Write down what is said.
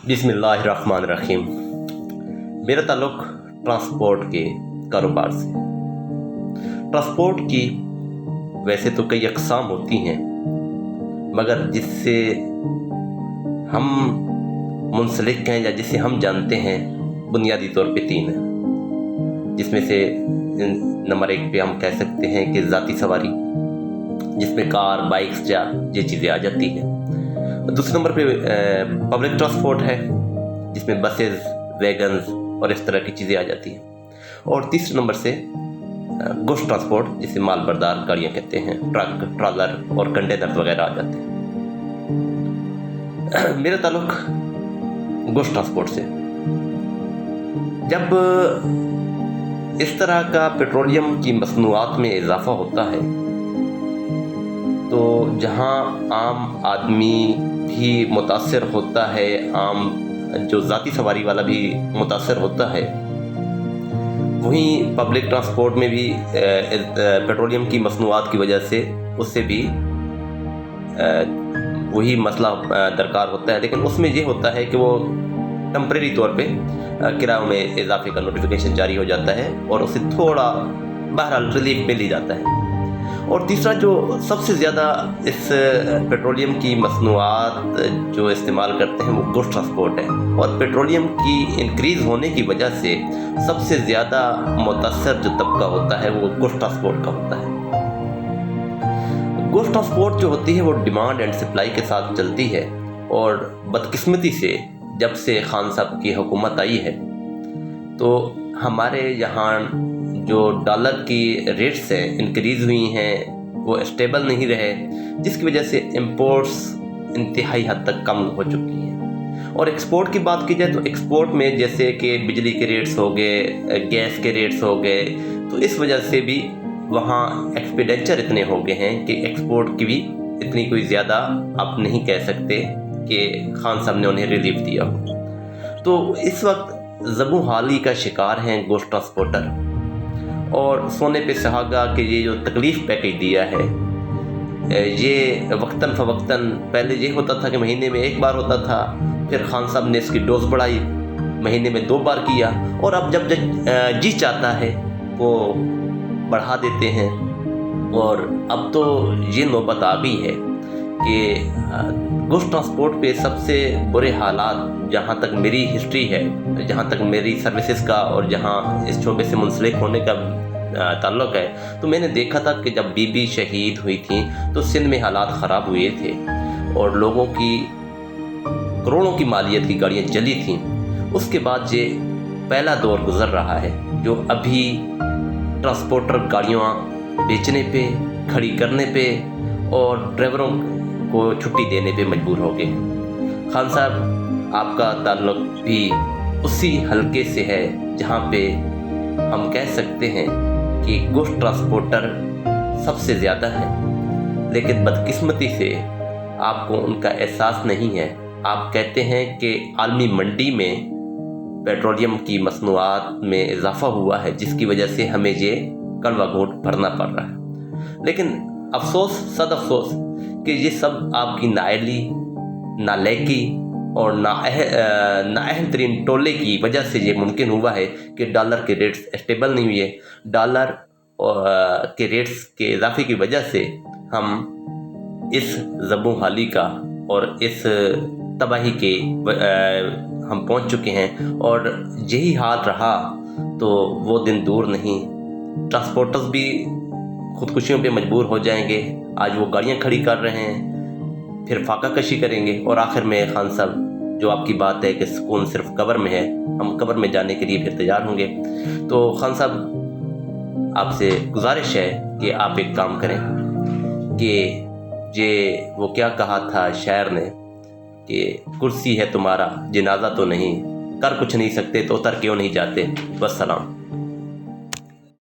बिस्मिल्लाहिर्रहमानिर्रहीम। मेरा ताल्लुक़ ट्रांसपोर्ट के कारोबार से। ट्रांसपोर्ट की वैसे तो कई अक़साम होती हैं, मगर जिससे हम मुंसलिक हैं या जिसे हम जानते हैं बुनियादी तौर पे 3 हैं, जिसमें से नंबर 1 पे हम कह सकते हैं कि ज़ाती सवारी, जिसमें कार, बाइक्स या ये चीज़ें आ जाती हैं। दूसरे नंबर पे पब्लिक ट्रांसपोर्ट है, जिसमें बसेस, वैगन्स और इस तरह की चीज़ें आ जाती हैं। और तीसरे नंबर से गोश्त ट्रांसपोर्ट, जिसे माल बरदार गाड़ियाँ कहते हैं, ट्रक, ट्रॉलर और कंटेनर वगैरह आ जाते हैं। मेरा ताल्लुक़ गोश्त ट्रांसपोर्ट से। जब इस तरह का पेट्रोलियम की मसनूआत में इजाफा होता है, तो जहाँ आम आदमी भी मुतासर होता है, आम जो ज़ाती सवारी वाला भी मुतासर होता है, वहीं पब्लिक ट्रांसपोर्ट में भी पेट्रोलियम की मसनूआत की वजह से उससे भी वही मसला दरकार होता है। लेकिन उसमें ये होता है कि वो टेम्परेरी तौर पे किरायों में इजाफे का नोटिफिकेशन जारी हो जाता है और उससे थोड़ा बहरहाल रिलीफ मिल ही जाता है। और तीसरा जो सबसे ज़्यादा इस पेट्रोलियम की मसनूआत जो इस्तेमाल करते हैं वो गोश्त ट्रांसपोर्ट है, और पेट्रोलियम की इंक्रीज़ होने की वजह से सबसे ज़्यादा मुतासर जो तबका होता है वो गोश्त ट्रांसपोर्ट का होता है। गोश्त ट्रांसपोर्ट जो होती है वो डिमांड एंड सप्लाई के साथ चलती है, और बदकिस्मती से जब से खान साहब की हुकूमत आई है तो हमारे यहाँ जो डॉलर की रेट्स हैं इंक्रीज़ हुई हैं, वो स्टेबल नहीं रहे, जिसकी वजह से इंपोर्ट्स इंतहाई हद तक कम हो चुकी हैं। और एक्सपोर्ट की बात की जाए तो एक्सपोर्ट में जैसे कि बिजली के रेट्स हो गए, गैस के रेट्स हो गए, तो इस वजह से भी वहाँ एक्सपेंडिचर इतने हो गए हैं कि एक्सपोर्ट की भी इतनी कोई ज़्यादा आप नहीं कह सकते कि खान साहब ने उन्हें रिलीफ दिया हो। तो इस वक्त ज़बू हाली का शिकार हैं गोश्त ट्रांसपोर्टर, और सोने पे सुहागा कि ये जो तकलीफ़ पैकेज दिया है, ये वक्तन फ़वक्तन पहले ये होता था कि महीने में 1 बार होता था, फिर खान साहब ने इसकी डोज बढ़ाई, महीने में 2 बार किया, और अब जब जी चाहता है वो बढ़ा देते हैं। और अब तो ये नौबत आ गई है कि गोश्त ट्रांसपोर्ट पे सबसे बुरे हालात, जहाँ तक मेरी हिस्ट्री है, जहाँ तक मेरी सर्विसेज का और जहाँ इस शोबे से मुंसलिक होने का ताल्लुक़ है, तो मैंने देखा था कि जब बीबी शहीद हुई थी तो सिंध में हालात ख़राब हुए थे और लोगों की करोड़ों की मालियत की गाड़ियाँ जली थीं। उसके बाद ये पहला दौर गुज़र रहा है जो अभी ट्रांसपोर्टर गाड़ियाँ बेचने पे, खड़ी करने पे और ड्राइवरों को छुट्टी देने पे मजबूर हो गए। खान साहब, आपका ताल्लुक़ भी उसी हलके से है जहाँ पे हम कह सकते हैं कि गोश्त ट्रांसपोर्टर सबसे ज़्यादा है, लेकिन बदकिस्मती से आपको उनका एहसास नहीं है। आप कहते हैं कि आलमी मंडी में पेट्रोलियम की मसनूआत में इजाफा हुआ है, जिसकी वजह से हमें ये कड़वा घूंट भरना पड़ रहा है। लेकिन अफसोस, सद अफसोस कि ये सब आपकी नाअहली, नालायकी और नाअहल तरीन टोले की वजह से ये मुमकिन हुआ है कि डॉलर के रेट्स स्टेबल नहीं हुए। डॉलर के रेट्स के इजाफे की वजह से हम इस ज़बू हाली का और इस तबाही के हम पहुंच चुके हैं, और यही हाल रहा तो वो दिन दूर नहीं। ट्रांसपोर्टर्स भी खुदकुशियों पे मजबूर हो जाएंगे। आज वो गाड़ियाँ खड़ी कर रहे हैं, फिर फाका कशी करेंगे, और आखिर में खान साहब, जो आपकी बात है कि सुकून सिर्फ कब्र में है, हम कब्र में जाने के लिए फिर तैयार होंगे। तो खान साहब, आपसे गुजारिश है कि आप एक काम करें कि ये वो क्या कहा था शायर ने कि कुर्सी है तुम्हारा, जनाजा तो नहीं, कर कुछ नहीं सकते तो उतर क्यों नहीं जाते। वस्सलाम।